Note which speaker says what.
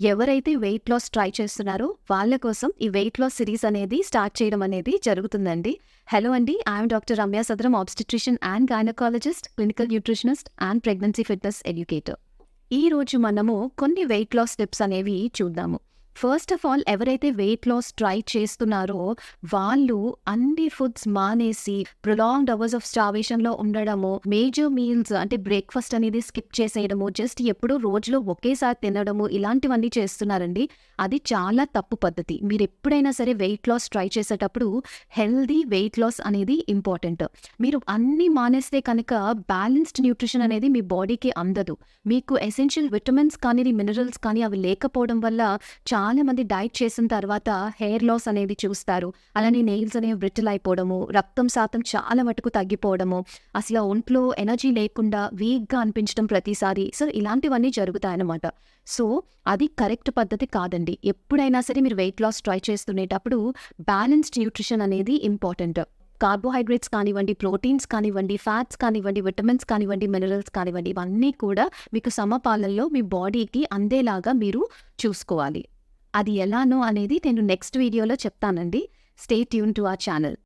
Speaker 1: ఎవరైతే wait loss try చేస్తున్నారో వాళ్ళ కోసం ఈ వెయిట్ లాస్ సిరీస్ అనేది స్టార్ట్ చేయడం అనేది జరుగుతుందండి. హలో అండి, I'm doctor Ramya Sadaram, obstetrician and gynaecologist, clinical nutritionist and pregnancy fitness educator. ఈ రోజు మనము కొన్ని వెయిట్ లాస్ టిప్స్ అనేవి చూద్దాము. ఫస్ట్ ఆఫ్ ఆల్, ఎవరైతే వెయిట్ లాస్ ట్రై చేస్తున్నారో వాళ్ళు అన్ని ఫుడ్స్ మానేసి ప్రొలాంగ్డ్ అవర్స్ ఆఫ్ స్టార్వేషన్లో ఉండడము, మేజర్ మీల్స్ అంటే బ్రేక్ఫాస్ట్ అనేది స్కిప్ చేసేయడము, జస్ట్ ఎప్పుడూ రోజులో ఒకేసారి తినడము, ఇలాంటివన్నీ చేస్తున్నారండి. అది చాలా తప్పు పద్ధతి. మీరు ఎప్పుడైనా సరే వెయిట్ లాస్ ట్రై చేసేటప్పుడు హెల్దీ వెయిట్ లాస్ అనేది ఇంపార్టెంట్. మీరు అన్నీ మానేస్తే కనుక బ్యాలెన్స్డ్ న్యూట్రిషన్ అనేది మీ బాడీకి అందదు. మీకు ఎసెన్షియల్ విటమిన్స్ కానీ మినరల్స్ కానీ అవి లేకపోవడం వల్ల చాలా మంది డైట్ చేసిన తర్వాత హెయిర్ లాస్ అనేది చూస్తారు. అలానే నెయిల్స్ అనేవి బ్రిటిల్ అయిపోవడము, రక్తం శాతం చాలా మటుకు తగ్గిపోవడము, అసలు ఒంట్లో ఎనర్జీ లేకుండా వీక్గా అనిపించడం ప్రతిసారి. సో ఇలాంటివన్నీ జరుగుతాయన్నమాట. సో అది కరెక్ట్ పద్ధతి కాదండి. ఎప్పుడైనా సరే మీరు వెయిట్ లాస్ ట్రై చేస్తునేటప్పుడు బ్యాలెన్స్డ్ న్యూట్రిషన్ అనేది ఇంపార్టెంట్. కార్బోహైడ్రేట్స్ కానివ్వండి, ప్రోటీన్స్ కానివ్వండి, ఫ్యాట్స్ కానివ్వండి, విటమిన్స్ కానివ్వండి, మినరల్స్ కానివ్వండి, ఇవన్నీ కూడా మీకు సమపాలనలో మీ బాడీకి అందేలాగా మీరు చూసుకోవాలి. అది ఎలానో అనేది నేను నెక్స్ట్ వీడియోలో చెప్తానండి. Stay tune to our channel.